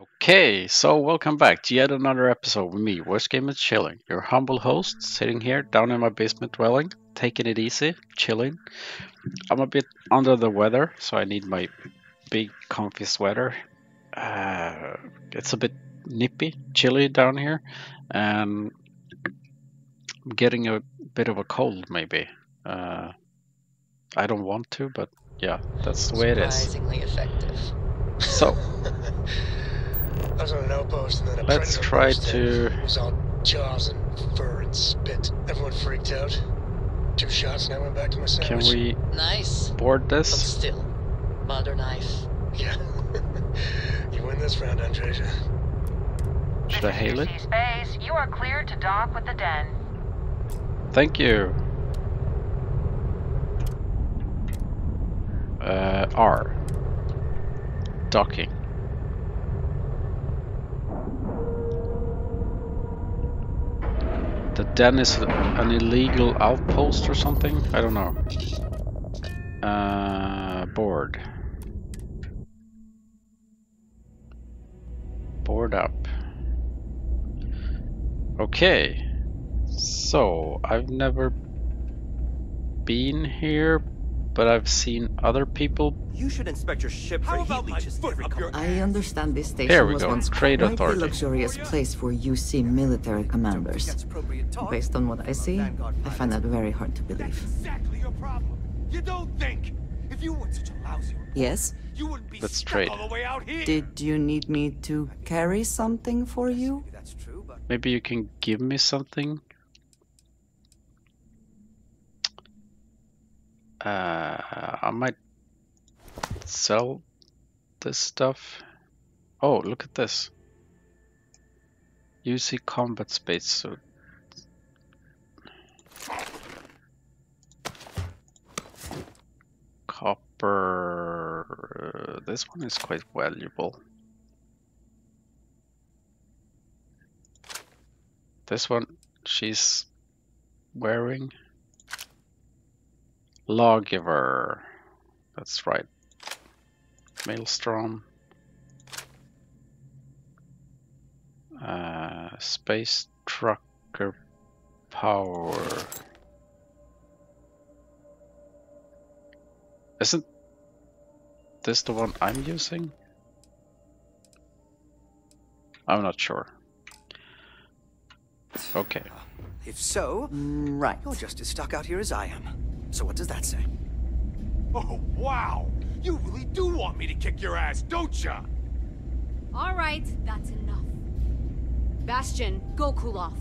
Okay, so welcome back to yet another episode with me, Worst Game is Chilling, your humble host, sitting here down in my basement dwelling, taking it easy, chilling. I'm a bit under the weather, so I need my big comfy sweater. It's a bit nippy, chilly down here, and I'm getting a bit of a cold, maybe. I don't want to, but yeah, that's the way it is. Surprisingly effective. So, I was on an outpost and then a let's predator try burst in. to... It was all jaws and fur and spit. Everyone freaked out. 2 shots and I went back to my Can sandwich. we Nice, board but this? still, butter knife. Yeah. You win this round, Andreja. Should I hail it? Space, you are cleared to dock with the den. Thank you. R. Docking. The den is an illegal outpost or something? I don't know. Board. Board up. Okay. So, I've never been here, but I've seen other people. You should inspect your ship for heat leeches every couple. I understand this Here station we was go, once Trade quite a Authority. luxurious place for UC military commanders. Based on what I see, I find that very hard to believe. Exactly your problem. You don't think. If you weren't such a lousy, Yes? you wouldn't be Let's stuck trade. all the way out here. Did you need me to carry something for you? That's true, but Maybe you can give me something? I might sell this stuff. Oh, look at this. UC combat spacesuit. Copper. This one is quite valuable. This one she's wearing. Lawgiver. That's right. Maelstrom. Space trucker power. Isn't this the one I'm using? I'm not sure. Okay. if so, Right. you're just as stuck out here as I am. So what does that say? Oh, wow! You really do want me to kick your ass, don't ya? All right, that's enough. Bastion, go cool off.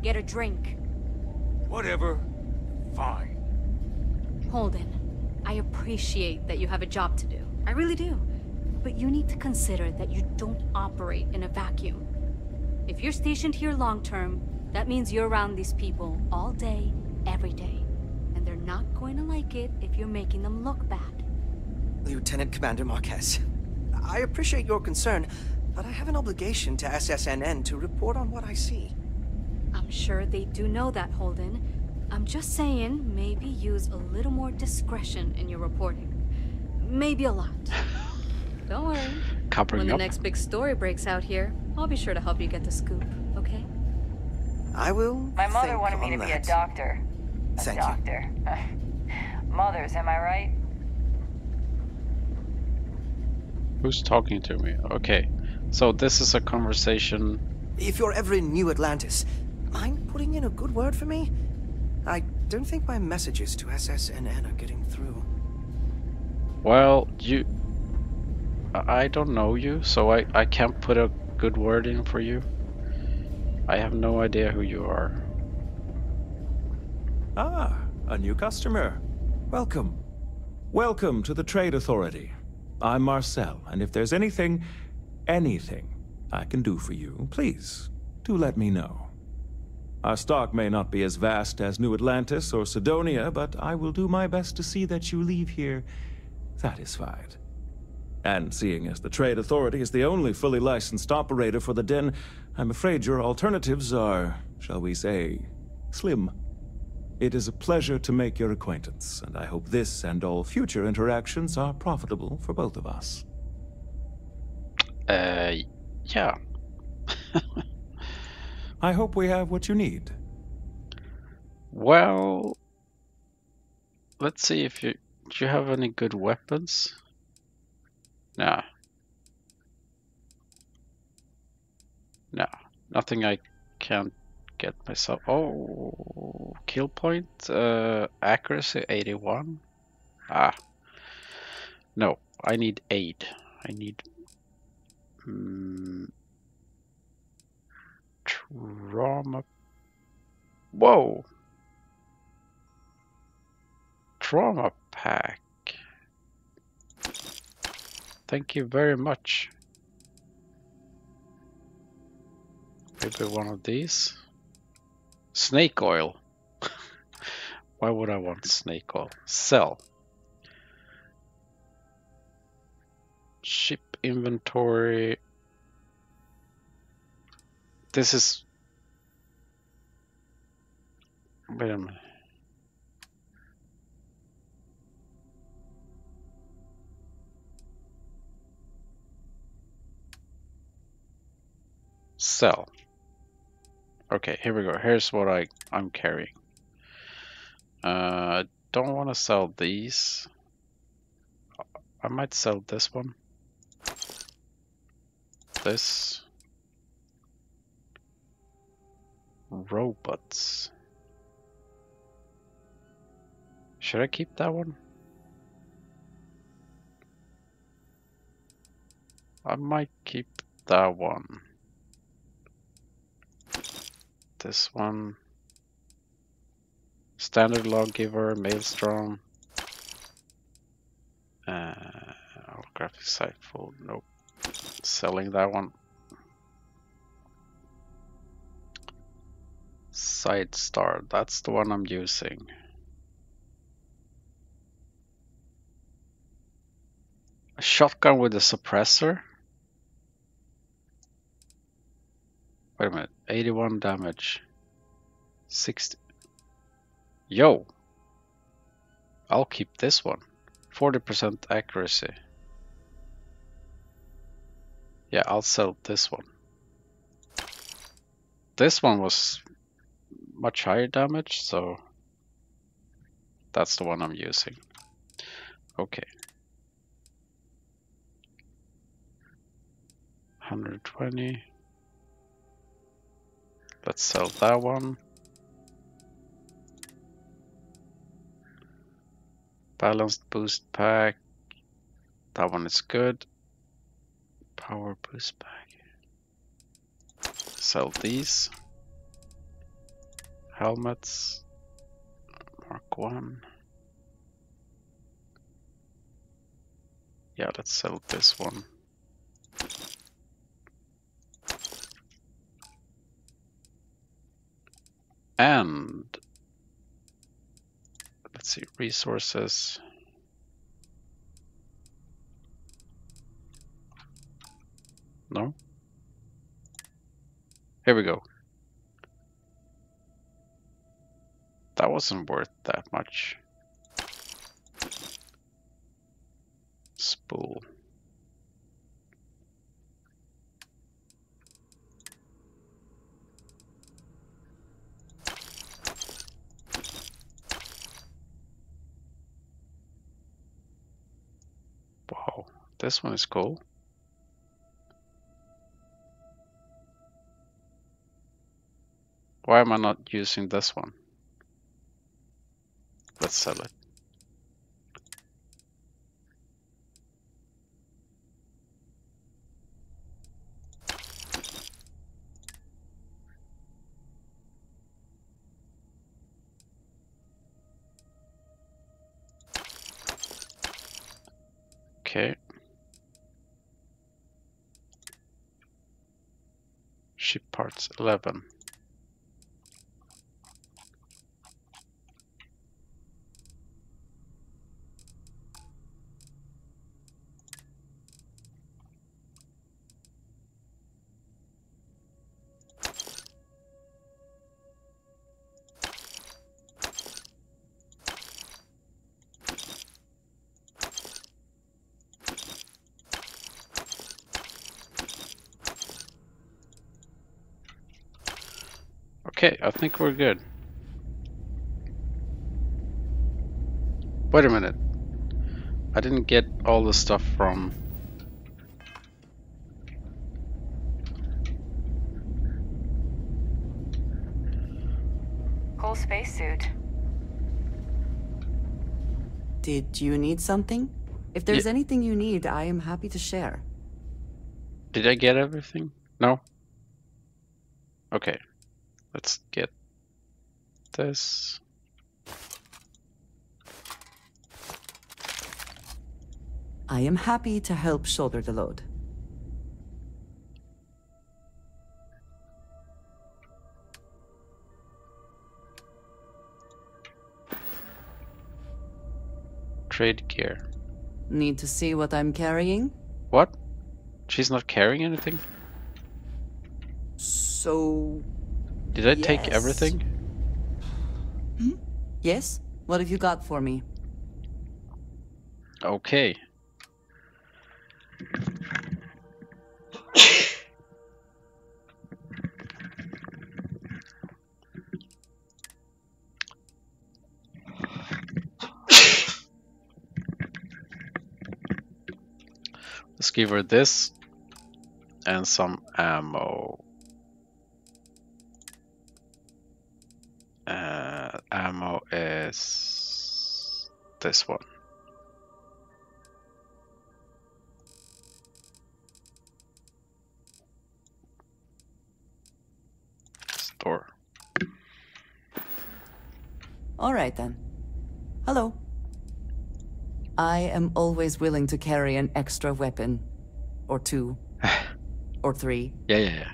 Get a drink. Whatever. Fine. Holden, I appreciate that you have a job to do. I really do. But you need to consider that you don't operate in a vacuum. If you're stationed here long term, that means you're around these people all day, every day. And they're not going to like it if you're making them look bad. Lieutenant Commander Marquez, I appreciate your concern, but I have an obligation to SSNN to report on what I see. I'm sure they do know that, Holden. I'm just saying, maybe use a little more discretion in your reporting. Maybe a lot. Don't worry. Covering When the up. next big story breaks out here, I'll be sure to help you get the scoop, okay? I will. My mother think wanted me on to be a that. doctor. A Thank you. doctor. Mothers, am I right? Who's talking to me? Okay. So this is a conversation. If you're ever in New Atlantis, mind putting in a good word for me? I don't think my messages to SSNN are getting through. Well, I don't know you, so I can't put a good word in for you. I have no idea who you are. Ah, a new customer. Welcome. Welcome to the Trade Authority. I'm Marcel, and if there's anything I can do for you, please, do let me know. Our stock may not be as vast as New Atlantis or Sidonia, but I will do my best to see that you leave here satisfied. And seeing as the Trade Authority is the only fully licensed operator for the Den, I'm afraid your alternatives are, shall we say, slim. It is a pleasure to make your acquaintance, and I hope this and all future interactions are profitable for both of us. Yeah. I hope we have what you need. Well, let's see if you do you have any good weapons? Nah. No. Nothing I can't get myself. Oh, kill point, accuracy 81. Ah. No, I need aid. I need trauma. Whoa. Trauma pack. Thank you very much. Maybe one of these. Snake oil. Why would I want snake oil? Sell. Ship inventory. This is... Wait a minute. Sell. Okay, here we go. Here's what I'm carrying. Don't want to sell these. I might sell this one. This. Robots. Should I keep that one? I might keep that one. This one. Standard lawgiver, maelstrom. Graphic site full. Nope. Selling that one. Side star. That's the one I'm using. A shotgun with a suppressor. Wait a minute. 81 damage. 60. Yo. I'll keep this one. 40% accuracy. Yeah, I'll sell this one. This one was much higher damage, so that's the one I'm using. Okay. 120. Let's sell that one. Balanced boost pack. That one is good. Power boost pack. Sell these. Helmets. Mark 1. Yeah, let's sell this one. And let's see, resources. No? Here we go. That wasn't worth that much. Spool. Wow, this one is cool. Why am I not using this one? Let's sell it. Okay. Ship parts 11. Okay, I think we're good. Wait a minute. I didn't get all the stuff from... Cool spacesuit. Did you need something? If there's anything you need, I am happy to share. Did I get everything? No? Okay. Let's get this. I am happy to help shoulder the load. Trade gear. Need to see what I'm carrying? What? She's not carrying anything? So... Did I take everything? Hmm? Yes? What have you got for me? Okay. Let's give her this and some ammo. Ammo is this one. Store. All right then. Hello. I am always willing to carry an extra weapon. Or two. Or three. Yeah.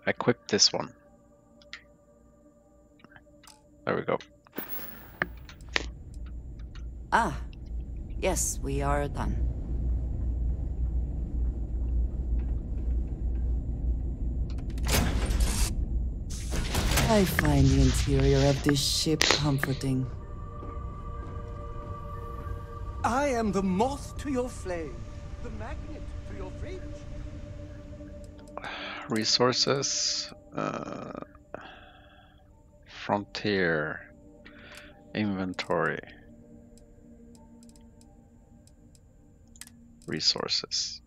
Equip this one. There we go. Ah. Yes, we are done. I find the interior of this ship comforting. I am the moth to your flame, the magnet to your fridge. Resources. Frontier. Inventory. Resources.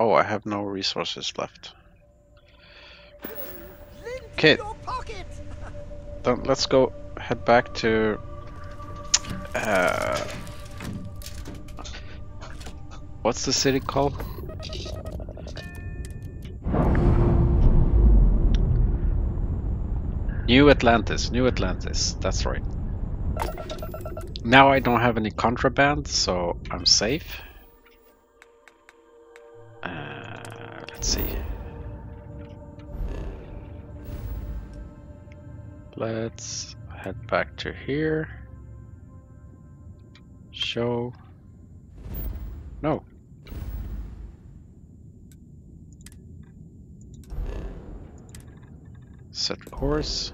Oh, I have no resources left. Okay. Then let's go head back to what's the city called? New Atlantis, that's right. Now I don't have any contraband, so I'm safe. Let's see. Let's head back to here. Show. No. Set course.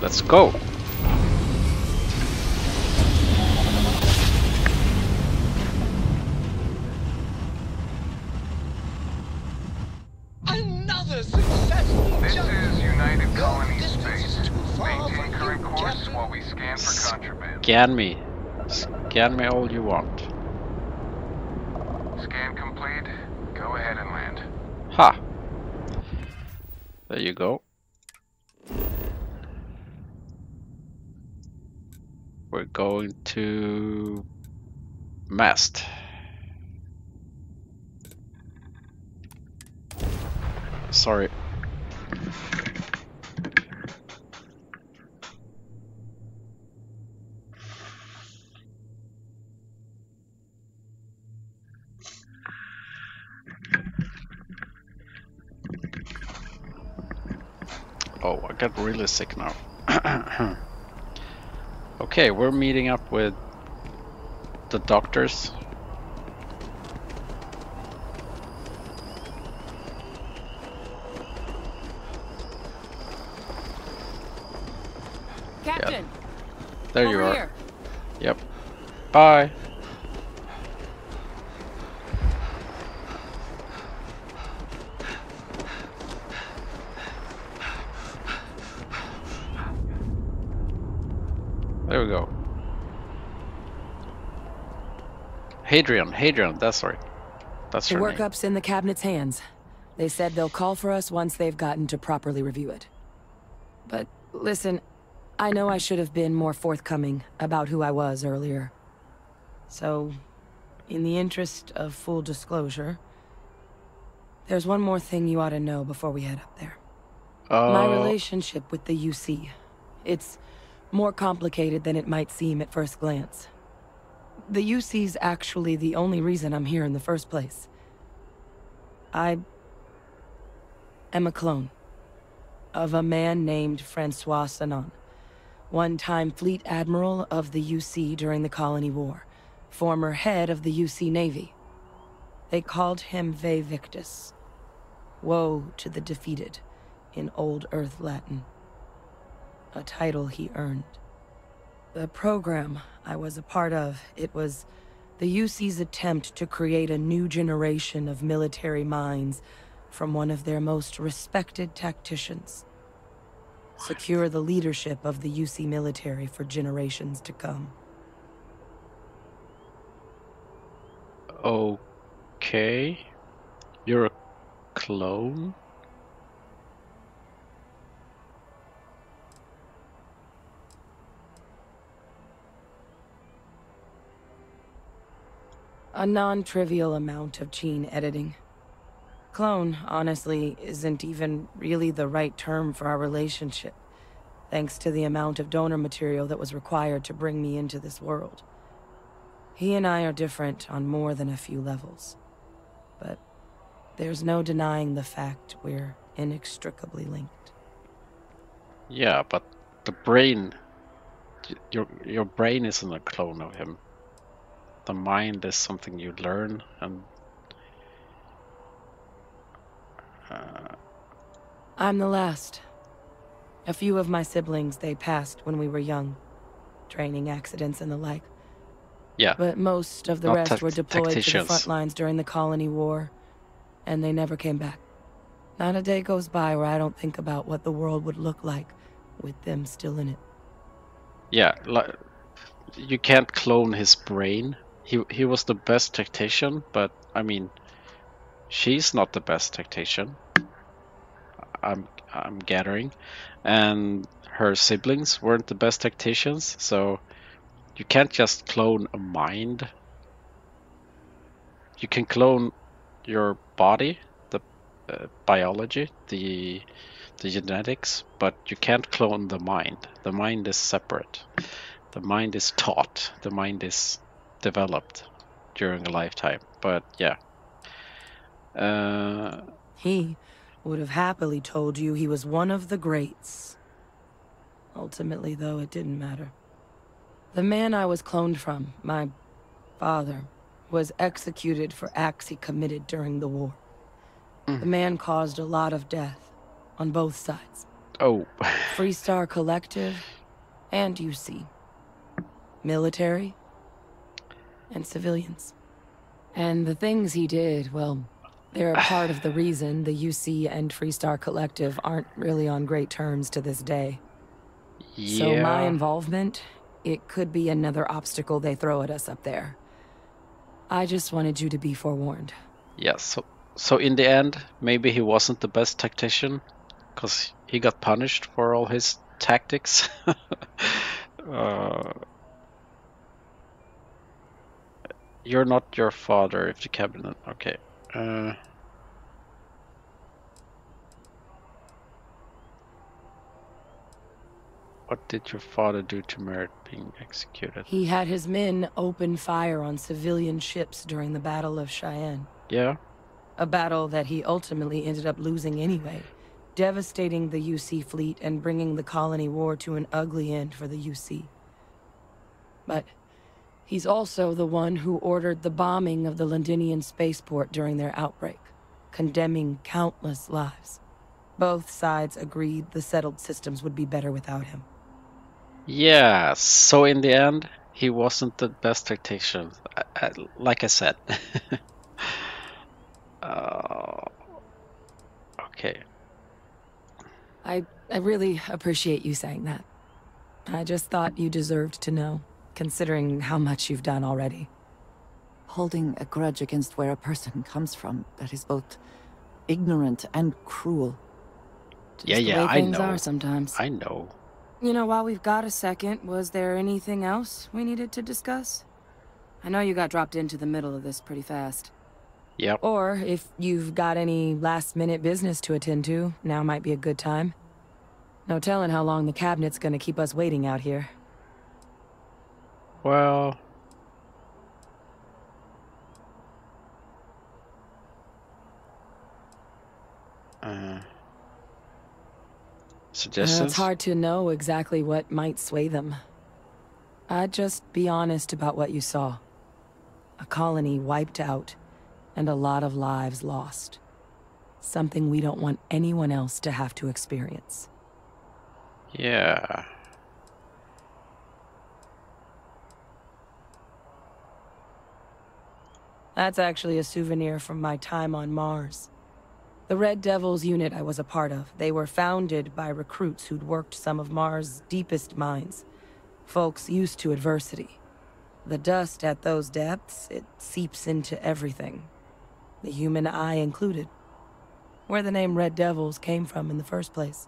Let's go. Another successful This jump. is United Your Colony distance is Space. too far Maintain for current you, course Captain. while we scan for contraband. Scan me. Scan me all you want. Scan complete. Go ahead and land. Ha! There you go. We're going to mast. Sorry. Oh, I got really sick now. Okay, we're meeting up with the doctors. Captain! There you over are. here. Yep. Bye. There we go. Hadrian, that's right. That's The her name. workup's in the cabinet's hands. They said they'll call for us once they've gotten to properly review it. But listen, I know I should have been more forthcoming about who I was earlier. So, in the interest of full disclosure, there's one more thing you ought to know before we head up there. My relationship with the UC. It's more complicated than it might seem at first glance. The UC's actually the only reason I'm here in the first place. I am a clone of a man named Francois Sanon, one-time fleet admiral of the UC during the Colony War, former head of the UC Navy. They called him Ve Victus, woe to the defeated, in Old Earth Latin, a title he earned. The program I was a part of, it was the UC's attempt to create a new generation of military minds from one of their most respected tacticians. Secure the leadership of the UC military for generations to come. Okay. You're a clone? A non-trivial amount of gene editing. Clone, honestly, isn't even really the right term for our relationship, thanks to the amount of donor material that was required to bring me into this world. He and I are different on more than a few levels, but there's no denying the fact we're inextricably linked. Yeah, but the brain, your brain isn't a clone of him. The mind is something you learn, and I'm the last. A few of my siblings, they passed when we were young. Training accidents and the like. yeah, But most of the Not rest were deployed to the tacticians. front lines during the Colony War, and they never came back. Not a day goes by where I don't think about what the world would look like with them still in it. yeah, you can't clone his brain. He was the best tactician, but I mean, she's not the best tactician. I'm gathering, and her siblings weren't the best tacticians, so you can't just clone a mind. You can clone your body, the biology, the genetics, but you can't clone the mind. The mind is separate. The mind is taught. The mind is developed during a lifetime. But yeah. He would have happily told you he was one of the greats. Ultimately, though, it didn't matter. The man I was cloned from, my father, was executed for acts he committed during the war. The man caused a lot of death on both sides. Oh. Freestar Collective and UC. Military and civilians. And the things he did, well, they're a part of the reason the UC and Freestar Collective aren't really on great terms to this day. Yeah. So my involvement, it could be another obstacle they throw at us up there. I just wanted you to be forewarned. Yeah, so in the end, maybe he wasn't the best tactician, because he got punished for all his tactics. You're not your father if the cabinet... Okay. What did your father do to merit being executed? He had his men open fire on civilian ships during the Battle of Cheyenne. Yeah? A battle that he ultimately ended up losing anyway, devastating the UC fleet and bringing the Colony War to an ugly end for the UC. but he's also the one who ordered the bombing of the Londinian spaceport during their outbreak, condemning countless lives. Both sides agreed the settled systems would be better without him. Yeah, so in the end, he wasn't the best tactician, like I said. Okay. I really appreciate you saying that. I just thought you deserved to know, considering how much you've done already. Holding a grudge against where a person comes from, that is both ignorant and cruel. Just the way things are sometimes. I know. You know, while we've got a second, was there anything else we needed to discuss? I know you got dropped into the middle of this pretty fast. Yep. Or if you've got any last-minute business to attend to, now might be a good time. No telling how long the cabinet's gonna keep us waiting out here. Well... suggestions? It's hard to know exactly what might sway them. I'd just be honest about what you saw. A colony wiped out, and a lot of lives lost. Something we don't want anyone else to have to experience. Yeah. That's actually a souvenir from my time on Mars. The Red Devils unit I was a part of, they were founded by recruits who'd worked some of Mars' deepest mines. Folks used to adversity. The dust at those depths, it seeps into everything. The human eye included. Where the name Red Devils came from in the first place.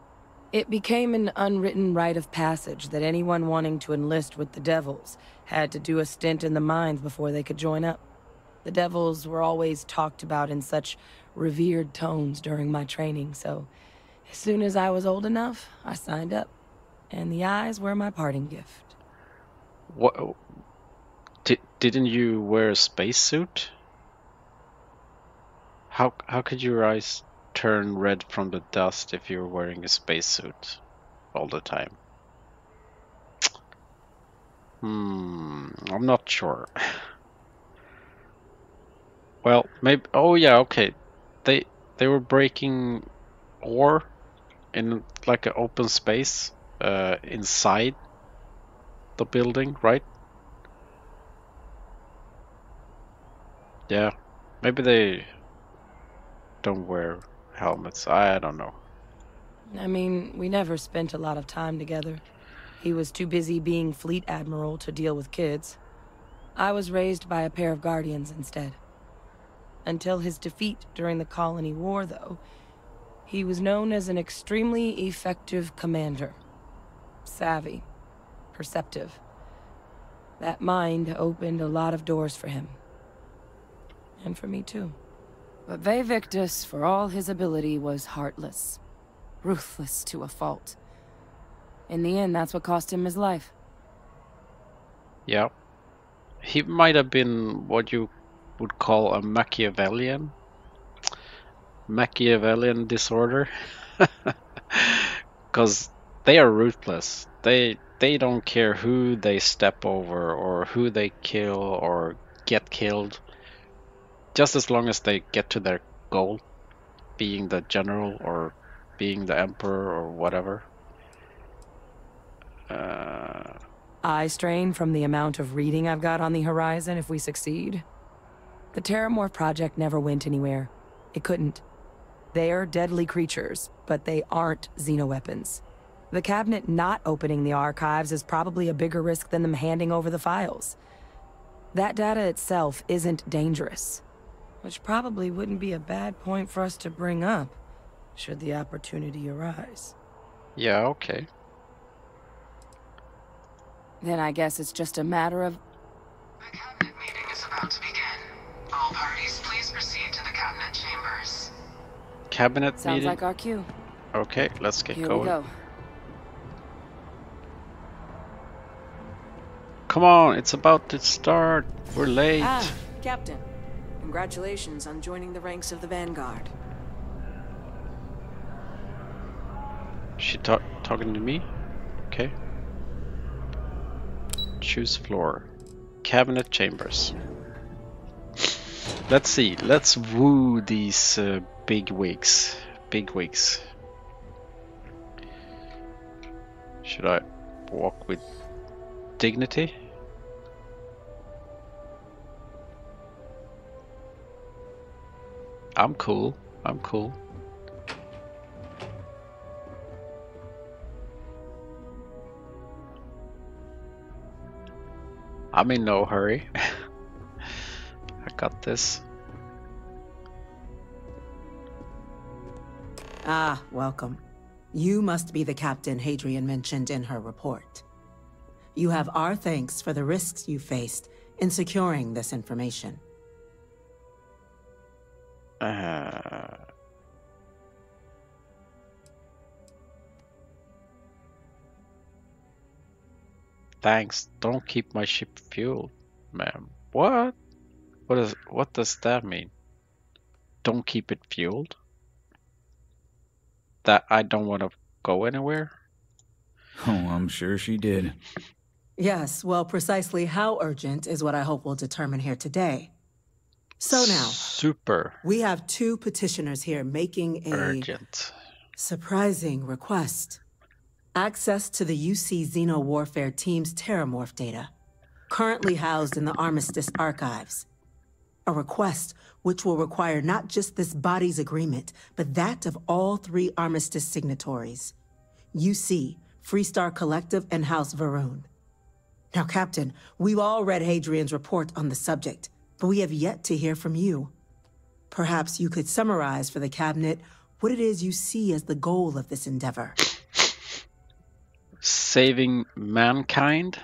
It became an unwritten rite of passage that anyone wanting to enlist with the Devils had to do a stint in the mines before they could join up. The Devils were always talked about in such revered tones during my training, so as soon as I was old enough, I signed up. And the eyes were my parting gift. What? Didn't you wear a spacesuit? How could your eyes turn red from the dust if you were wearing a spacesuit all the time? I'm not sure. Well, maybe. Oh yeah, okay. They were breaking ore in like an open space inside the building, right? Yeah, maybe they don't wear helmets. I don't know. I mean, we never spent a lot of time together. He was too busy being fleet admiral to deal with kids. I was raised by a pair of guardians instead. Until his defeat during the Colony War, though, he was known as an extremely effective commander. Savvy. Perceptive. That mind opened a lot of doors for him. And for me, too. But Ve Victus, for all his ability, was heartless. Ruthless to a fault. In the end, that's what cost him his life. Yeah. He might have been what you would call a Machiavellian. Machiavellian disorder. Because they are ruthless. They don't care who they step over or who they kill or get killed. Just as long as they get to their goal, being the general or being the emperor or whatever. I strain from the amount of reading I've got on the horizon if we succeed. The Terramorph project never went anywhere. It couldn't. They're deadly creatures, but they aren't xenoweapons. The cabinet not opening the archives is probably a bigger risk than them handing over the files. That data itself isn't dangerous. Which probably wouldn't be a bad point for us to bring up, should the opportunity arise. Yeah, okay. Then I guess it's just a matter of... The cabinet meeting is about to begin. All parties, please proceed to the cabinet chambers. Cabinet Sounds meeting? like our cue. Okay, let's get Here going. we go. Come on, it's about to start. We're late. Captain. Congratulations on joining the ranks of the Vanguard. She talking to me? Okay. Choose floor. Cabinet chambers. Let's see. Let's woo these big wigs. Big wigs. Should I walk with dignity? I'm cool. I'm cool. I'm in no hurry. I got this. Ah, welcome. You must be the captain Hadrian mentioned in her report. You have our thanks for the risks you faced in securing this information. Thanks. Don't keep my ship fueled, ma'am. What? What does that mean? Don't keep it fueled? That I don't want to go anywhere? Oh, I'm sure she did. Yes, well, precisely how urgent is what I hope we'll determine here today. So now, super. We have two petitioners here making a urgent, surprising request. Access to the UC Xeno Warfare Team's Terramorph data, currently housed in the Armistice archives. A request which will require not just this body's agreement, but that of all 3 Armistice signatories. UC, Freestar Collective, and House Varun. Now, Captain, we've all read Hadrian's report on the subject, but we have yet to hear from you. Perhaps you could summarize for the Cabinet what it is you see as the goal of this endeavor. Saving mankind?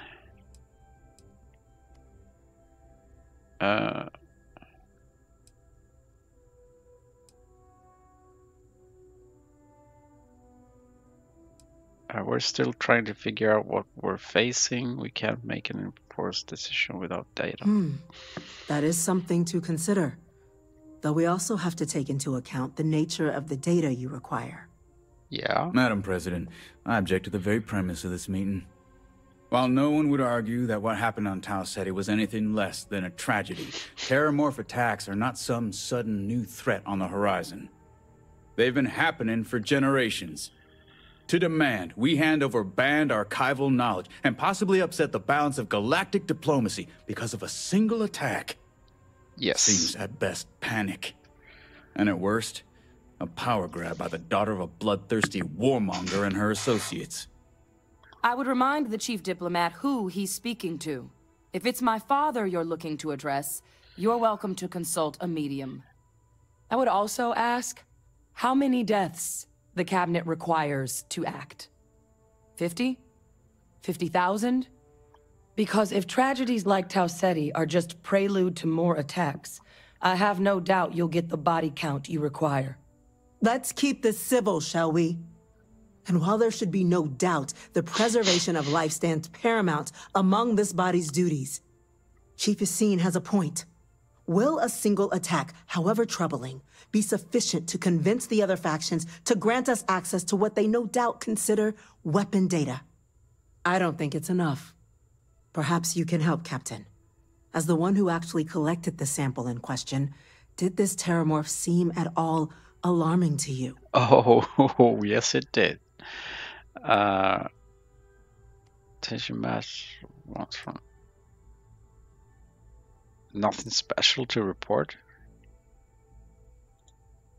We're still trying to figure out what we're facing. We can't make an enforced decision without data. That is something to consider. Though we also have to take into account the nature of the data you require. Yeah. Madam President, I object to the very premise of this meeting. While no one would argue that what happened on Tau Ceti was anything less than a tragedy, terramorph attacks are not some sudden new threat on the horizon. They've been happening for generations. To demand we hand over banned archival knowledge and possibly upset the balance of galactic diplomacy because of a single attack. Yes. Seems at best panic. And at worst, a power grab by the daughter of a bloodthirsty warmonger and her associates. I would remind the chief diplomat who he's speaking to. If it's my father you're looking to address, you're welcome to consult a medium. I would also ask, how many deaths the Cabinet requires to act? 50? 50,000? Because if tragedies like Tau Ceti are just prelude to more attacks, I have no doubt you'll get the body count you require. Let's keep this civil, shall we? And while there should be no doubt the preservation of life stands paramount among this body's duties, Chief Yassine has a point. Will a single attack, however troubling, be sufficient to convince the other factions to grant us access to what they no doubt consider weapon data? I don't think it's enough. Perhaps you can help, Captain. As the one who actually collected the sample in question, did this terramorph seem at all alarming to you? Oh, yes it did. Tension match wants from... Nothing special to report?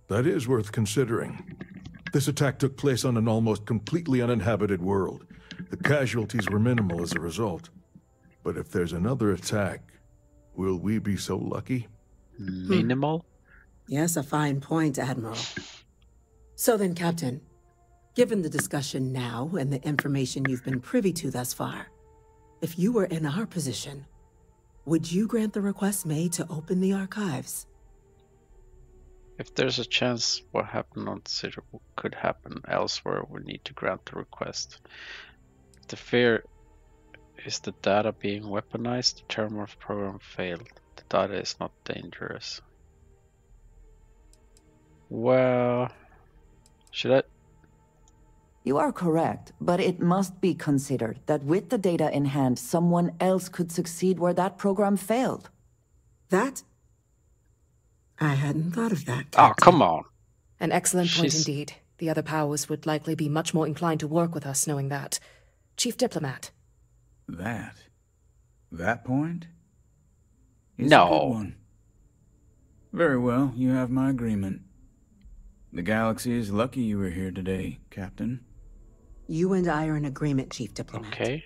That is worth considering. This attack took place on an almost completely uninhabited world. The casualties were minimal as a result. But if there's another attack, will we be so lucky? Minimal? Yes, a fine point, Admiral. So then, Captain, given the discussion now and the information you've been privy to thus far, if you were in our position, would you grant the request made to open the archives? If there's a chance what happened on City could happen elsewhere, we need to grant the request. The fear is the data being weaponized. The Terramorph program failed. The data is not dangerous. Well, should I? You are correct, but it must be considered that with the data in hand, someone else could succeed where that program failed. That? I hadn't thought of that, Oh, Captain. come on. An excellent point She's- indeed. The other powers would likely be much more inclined to work with us knowing that. Chief Diplomat. That point? Is No. a good one. Very well, you have my agreement. The galaxy is lucky you were here today, Captain. You and I are in agreement, Chief Diplomat. Okay.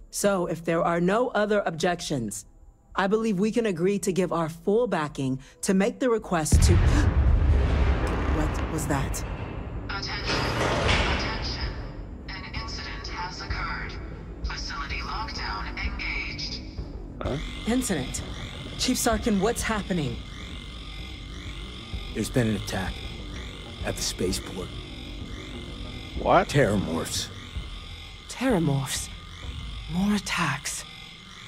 So, if there are no other objections, I believe we can agree to give our full backing to make the request to... What was that? Attention. An incident has occurred. Facility lockdown engaged. Huh? Incident. Chief Sarkin, what's happening? There's been an attack at the spaceport. What? Terramorphs. Terramorphs. More attacks.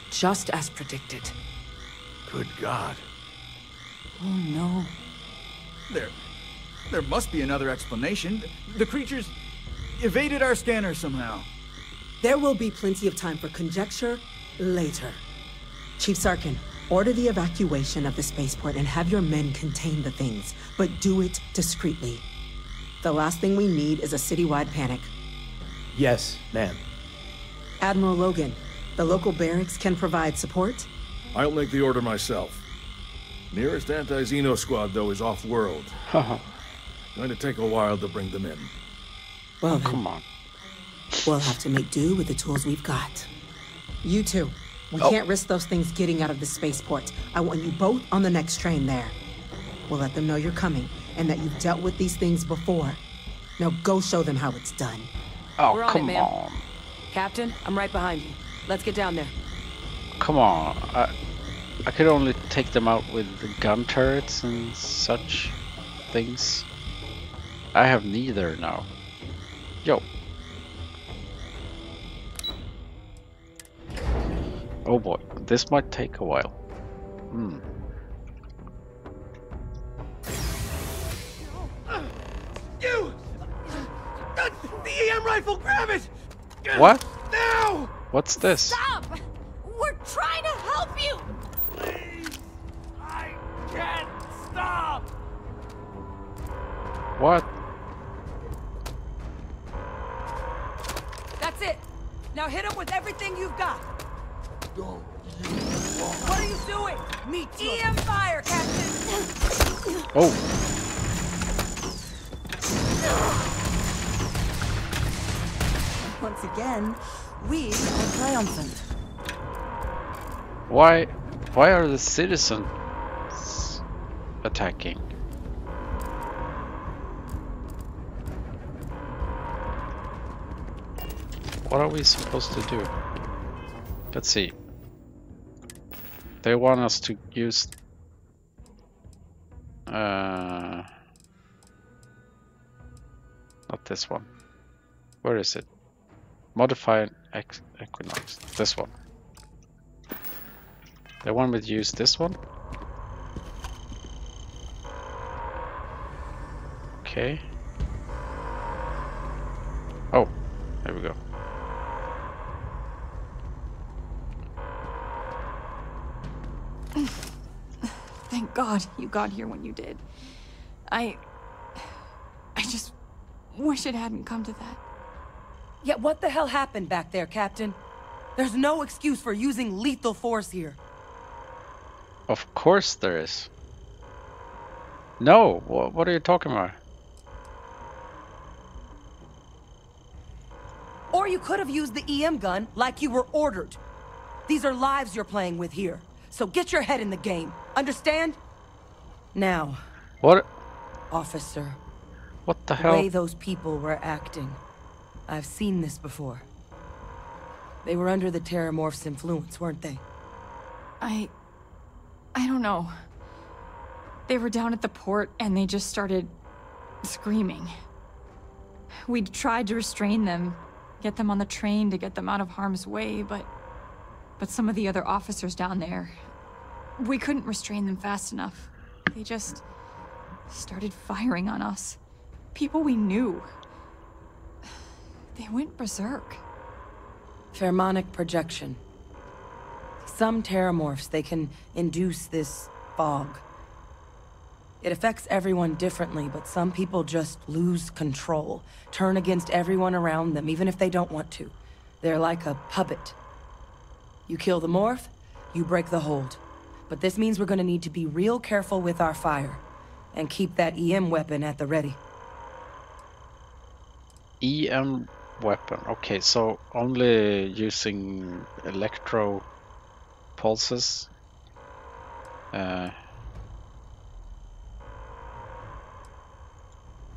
Just as predicted. Good God. Oh no. There must be another explanation. The creatures evaded our scanner somehow. There will be plenty of time for conjecture later. Chief Sarkin, order the evacuation of the spaceport and have your men contain the things, but do it discreetly. The last thing we need is a citywide panic. Yes, ma'am. Admiral Logan, the local barracks can provide support? I'll make the order myself. Nearest anti-Xeno squad, though, is off-world. Going to take a while to bring them in. Well, then, Come on. we'll have to make do with the tools we've got. You two, we can't risk those things getting out of the spaceport. I want you both on the next train there. We'll let them know you're coming and that you've dealt with these things before. Now go show them how it's done. Oh, We're on it, come ma'am. on. Captain, I'm right behind you. Let's get down there. Come on. I could only take them out with the gun turrets and such things. I have neither now. Yo. Oh boy, this might take a while. You! The EM rifle, grab it! What? Now! What's this? Stop! We're trying to help you! Please! I can't stop! What? That's it. Now hit him with everything you've got. Don't What are you doing? me too. EM fire, Captain. Oh. Once again, we are triumphant. Why are the citizens attacking? What are we supposed to do? Let's see. They want us to use not this one. Where is it? Modify Equinox. This one. They want me to use this one? Okay. Oh, there we go. Thank God you got here when you did. I just wish it hadn't come to that. Yeah, what the hell happened back there, Captain? There's no excuse for using lethal force here. Of course there is. No, what are you talking about? Or you could have used the EM gun like you were ordered. These are lives you're playing with here. So get your head in the game. Understand? Now, What? officer, What the the hell? way those people were acting. I've seen this before. They were under the Terramorph's influence, weren't they? I don't know. They were down at the port and they just started screaming. We'd tried to restrain them, get them on the train to get them out of harm's way, but some of the other officers down there, we couldn't restrain them fast enough. They just started firing on us. People we knew. They went berserk. Pheromonic projection. Some terramorphs, they can induce this fog. It affects everyone differently, but some people just lose control, turn against everyone around them, even if they don't want to. They're like a puppet. You kill the morph, you break the hold. But this means we're gonna need to be real careful with our fire, and keep that EM weapon at the ready. EM weapon. Okay, so only using electro pulses.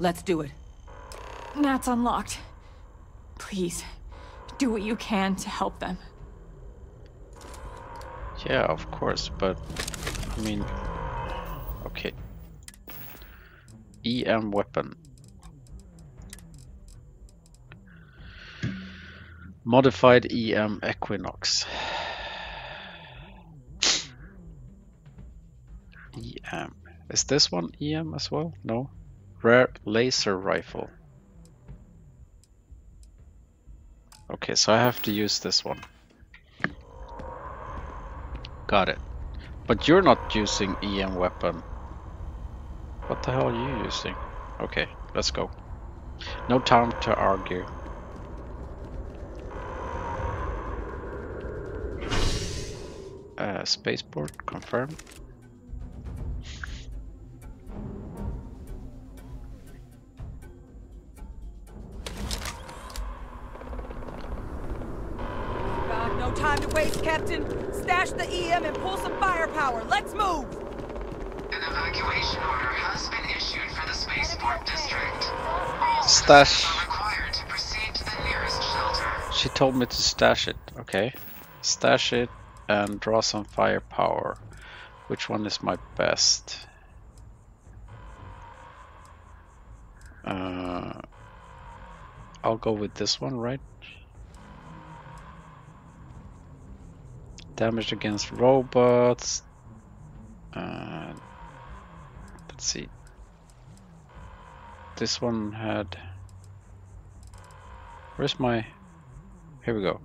Let's do it. Nat's unlocked. Please, do what you can to help them. Yeah, of course, but I mean, okay. EM weapon. Modified EM Equinox. EM. Is this one EM as well? No. Rare laser rifle. Okay, so I have to use this one. Got it. But you're not using EM weapon. What the hell are you using? Okay, let's go. No time to argue. Spaceport, confirm. God, no time to waste, Captain. Stash the EM and pull some firepower. Let's move! An evacuation order has been issued for the spaceport district. All Stash. citizens are required to proceed to the nearest shelter. She told me to stash it. Okay. Stash it and draw some firepower. Which one is my best? I'll go with this one, right? Damage against robots. Let's see. This one had... Where's my... Here we go.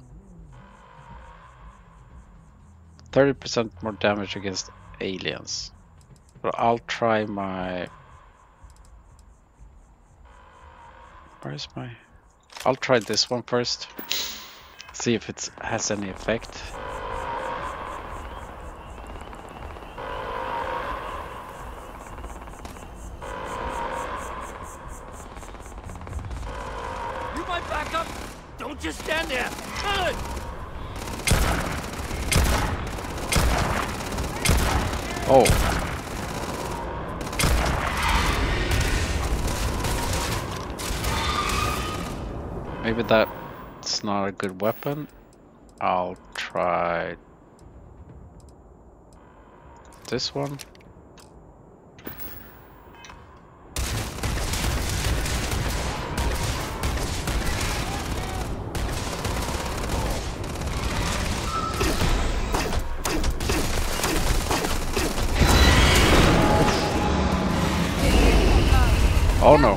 30% more damage against aliens. But I'll try my... Where's my... I'll try this one first. See if it has any effect. You might back up. Don't just stand there. Good. Oh. Maybe that's not a good weapon. I'll try this one. Oh no.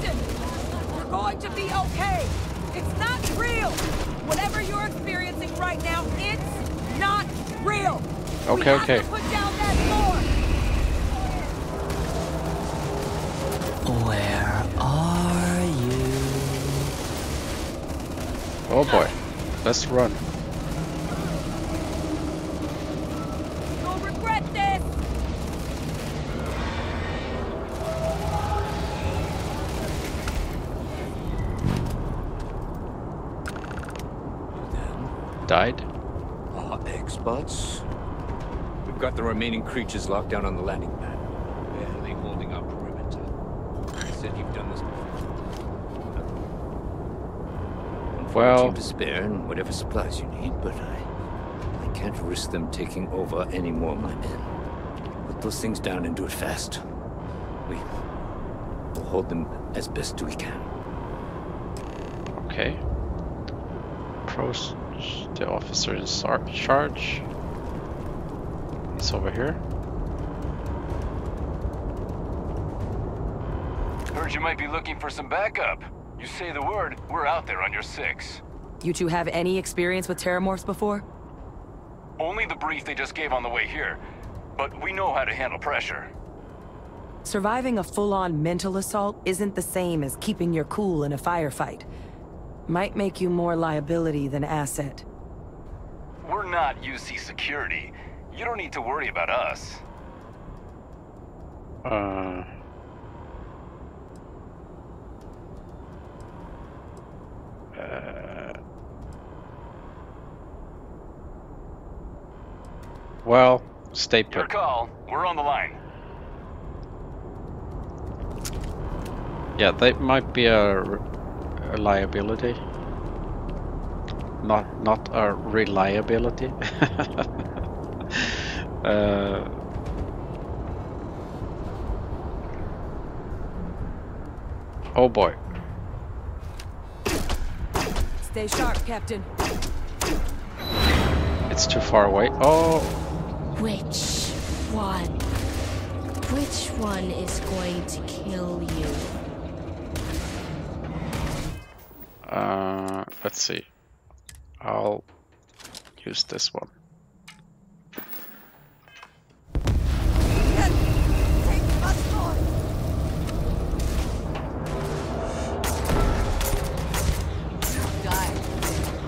We're going to be okay. It's not real. Whatever you're experiencing right now, it's not real. Okay, okay. Put down that Where are you? Oh boy. Let's run. You'll regret this. Died? Experts? We've got the remaining creatures locked down on the landing pad. Barely holding our perimeter. You said you've done this before. Well, To spare and whatever supplies you need, but I can't risk them taking over any more of my men. Put those things down and do it fast. We'll hold them as best we can. okay. Approach the officer in charge. He's over here. Heard you might be looking for some backup. You say the word, we're out there on your 6. You two have any experience with terramorphs before? Only the brief they just gave on the way here, but we know how to handle pressure. Surviving a full-on mental assault isn't the same as keeping your cool in a firefight. Might make you more liability than asset. We're not UC security. You don't need to worry about us. Well, stay put. Your call. We're on the line. Yeah, that might be a liability. Not a reliability. Oh boy. Stay sharp, Captain. It's too far away. Oh. Which one? Which one is going to kill you? Let's see. I'll use this one.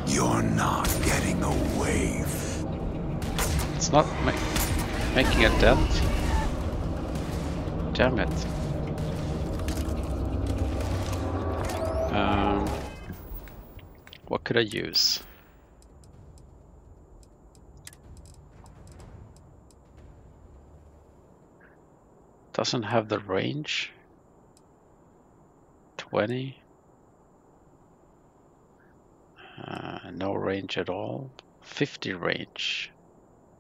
You're not getting away. It's not making a dent. Damn it. What could I use? Doesn't have the range. 20. No range at all. 50 range.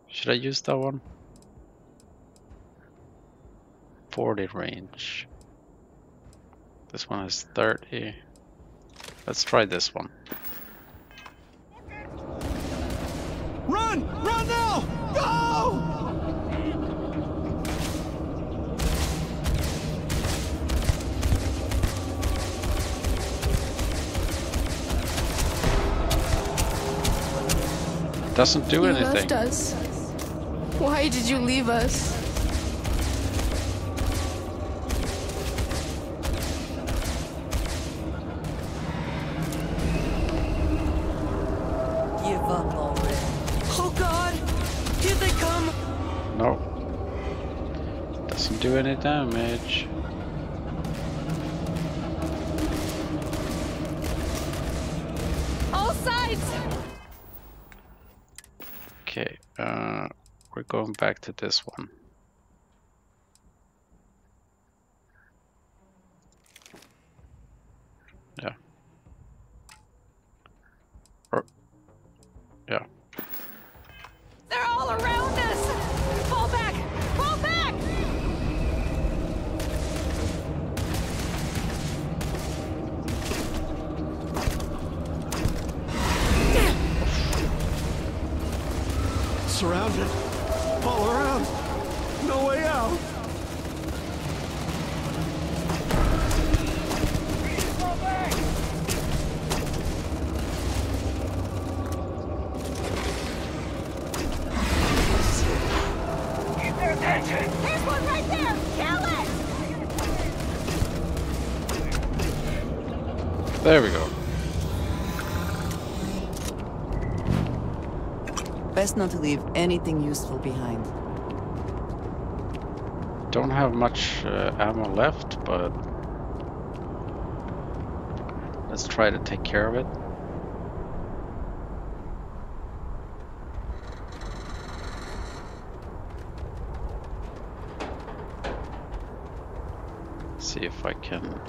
Should I use that one? 40 range. This one has 30. Let's try this one. Run! Run now! Go! Doesn't do anything. You left us. Why did you leave us? Give up already. Oh God! Here they come! No. Doesn't do any damage. All sides! Okay, we're going back to this one. Yeah. Or, yeah. They're all around us! Fall back! Fall back! Surrounded. All around. No way out. Keep their attention! There's one right there! Kill it! There we go. Best not to leave anything useful behind. Don't have much ammo left, but let's try to take care of it. See if I can.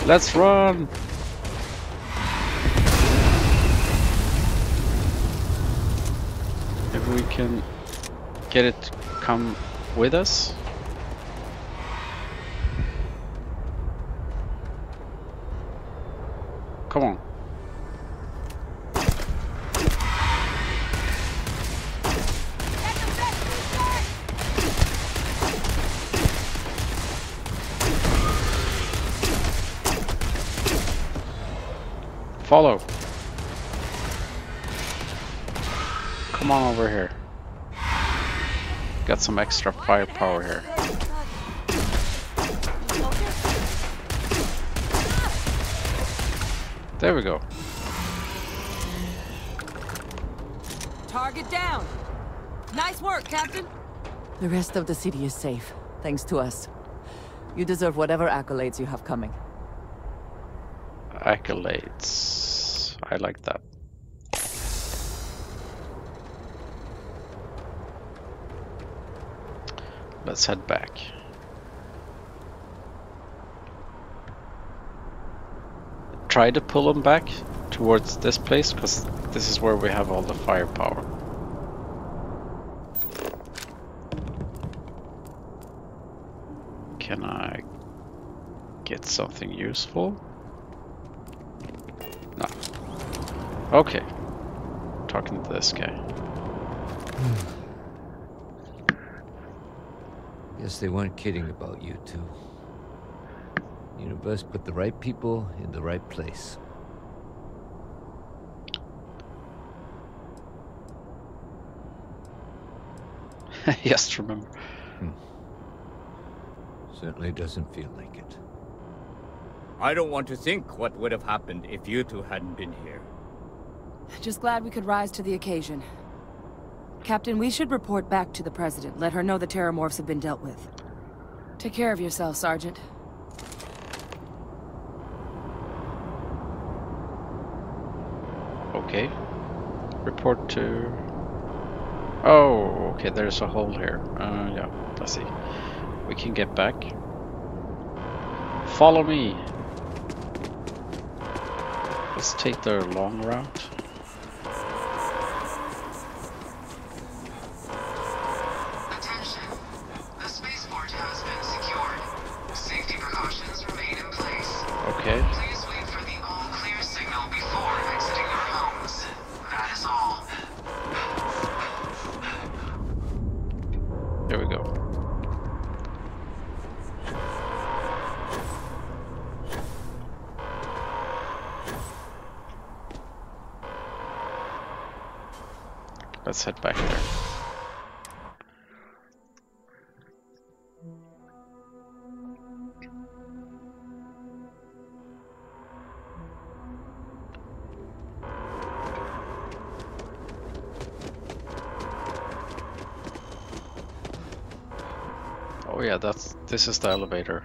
Let's run! If we can get it to come with us? Come on. Follow. Come on over here. Got some extra firepower here. There we go. Target down. Nice work, Captain. The rest of the city is safe, thanks to us. You deserve whatever accolades you have coming. Accolades. I like that. Let's head back. Try to pull them back towards this place, because this is where we have all the firepower. Can I get something useful? No. Okay. Talking to this guy. Guess they weren't kidding about you two. Universe put the right people in the right place. Yes, remember. Certainly doesn't feel like it. I don't want to think what would have happened if you two hadn't been here. Just glad we could rise to the occasion. Captain, we should report back to the President. Let her know the Terramorphs have been dealt with. Take care of yourself, Sergeant. Okay. Report to... Oh, okay, there's a hole here. Yeah, let's see. We can get back. Follow me. Let's take the long route. Attention. The spaceport has been secured. Safety precautions remain in place. Okay. Please wait for the all-clear signal before exiting your homes. That is all. There we go. Let's head back there. Oh yeah, this is the elevator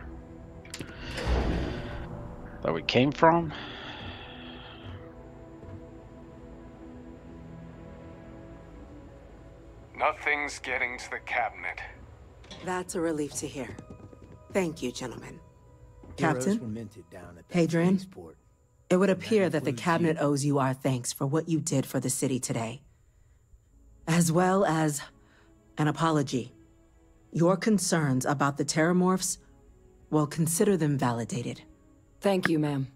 that we came from. Nothing's getting to the cabinet. That's a relief to hear. Thank you, gentlemen. Heroes were Captain, minted down at that Hadrian, spaceport. it would And that appear that the includes Cabinet you. owes you our thanks for what you did for the city today. As well as an apology. Your concerns about the Terramorphs, well, consider them validated. Thank you, ma'am.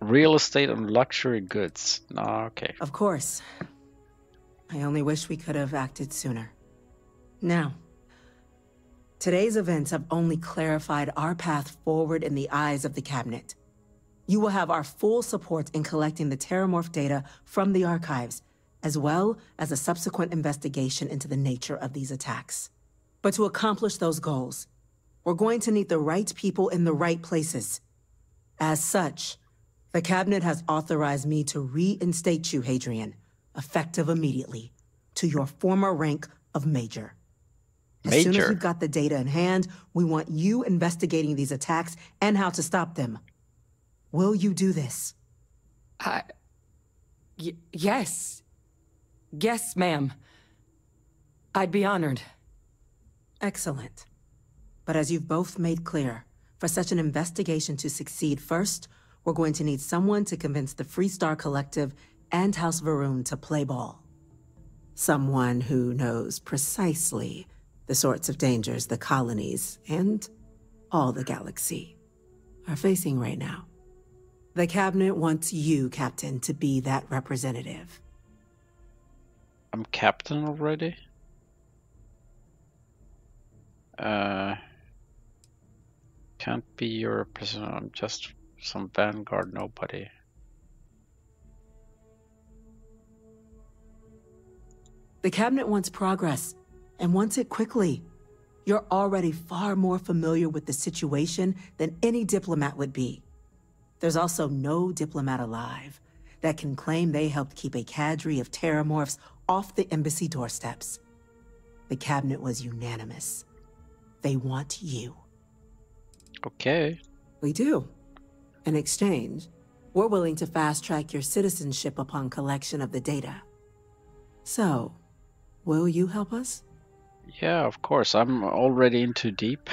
Real estate and luxury goods. No, okay. Of course. I only wish we could have acted sooner. Now, today's events have only clarified our path forward in the eyes of the Cabinet. You will have our full support in collecting the Terramorph data from the archives, as well as a subsequent investigation into the nature of these attacks. But to accomplish those goals, we're going to need the right people in the right places. As such, the Cabinet has authorized me to reinstate you, Hadrian, effective immediately, to your former rank of Major. As soon as you've got the data in hand, we want you investigating these attacks and how to stop them. Will you do this? Yes. Yes, ma'am. I'd be honored. Excellent. But as you've both made clear, for such an investigation to succeed first, we're going to need someone to convince the Freestar Collective and House Varun to play ball. Someone who knows precisely the sorts of dangers the colonies and all the galaxy are facing right now. The cabinet wants you, Captain, to be that representative. I'm captain already? Can't be your representative. I'm just some vanguard nobody. The cabinet wants progress, and wants it quickly. You're already far more familiar with the situation than any diplomat would be. There's also no diplomat alive that can claim they helped keep a cadre of terramorphs off the embassy doorsteps. The cabinet was unanimous. They want you. Okay. We do. In exchange, we're willing to fast-track your citizenship upon collection of the data. So, will you help us? Yeah, of course. I'm already in too deep.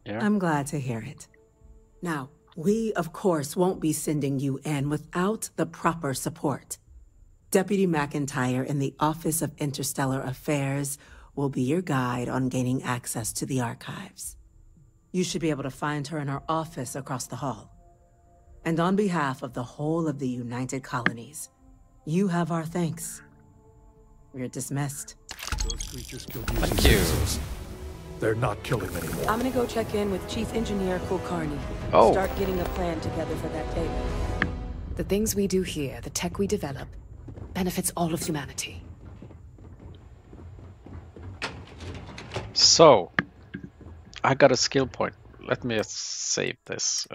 Yeah. I'm glad to hear it. Now, we, of course, won't be sending you in without the proper support. Deputy McIntyre in the Office of Interstellar Affairs will be your guide on gaining access to the archives. You should be able to find her in her office across the hall. And on behalf of the whole of the United Colonies, you have our thanks. You're dismissed. Those creatures killed Thank you. They're not killing anymore. I'm gonna go check in with Chief Engineer Kulkarni. Oh. Start getting a plan together for that data. The things we do here, the tech we develop, benefits all of humanity. So, I got a skill point. Let me save this.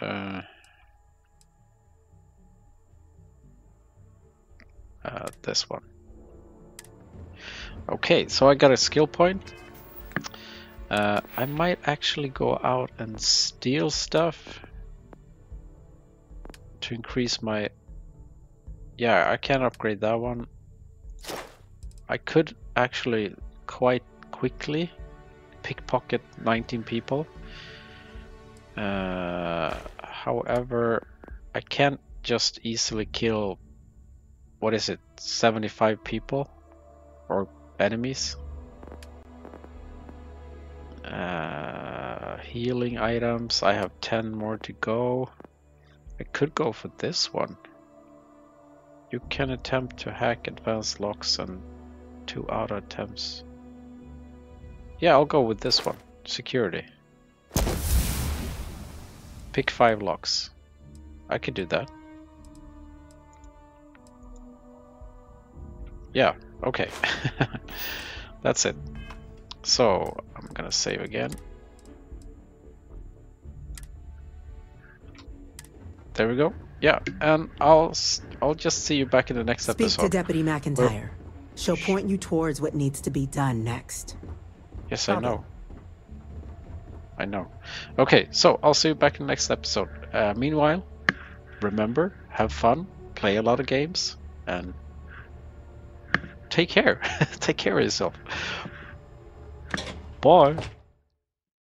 This one. Okay, so I got a skill point. I might actually go out and steal stuff to increase my... Yeah, I can upgrade that one. I could actually quite quickly pickpocket 19 people. However, I can't just easily kill, what is it, 75 people or enemies. Healing items, I have 10 more to go. I could go for this one. You can attempt to hack advanced locks and 2 auto attempts. Yeah, I'll go with this one. Security. Pick 5 locks. I could do that. Yeah, okay. That's it. So, I'm gonna save again. There we go. Yeah, and I'll just see you back in the next Speak episode. to Deputy McIntyre. She'll point you towards what needs to be done next. Yes, I know. I know. Okay, so I'll see you back in the next episode. Meanwhile, remember, have fun, play a lot of games, and take care. Take care of yourself. Bye.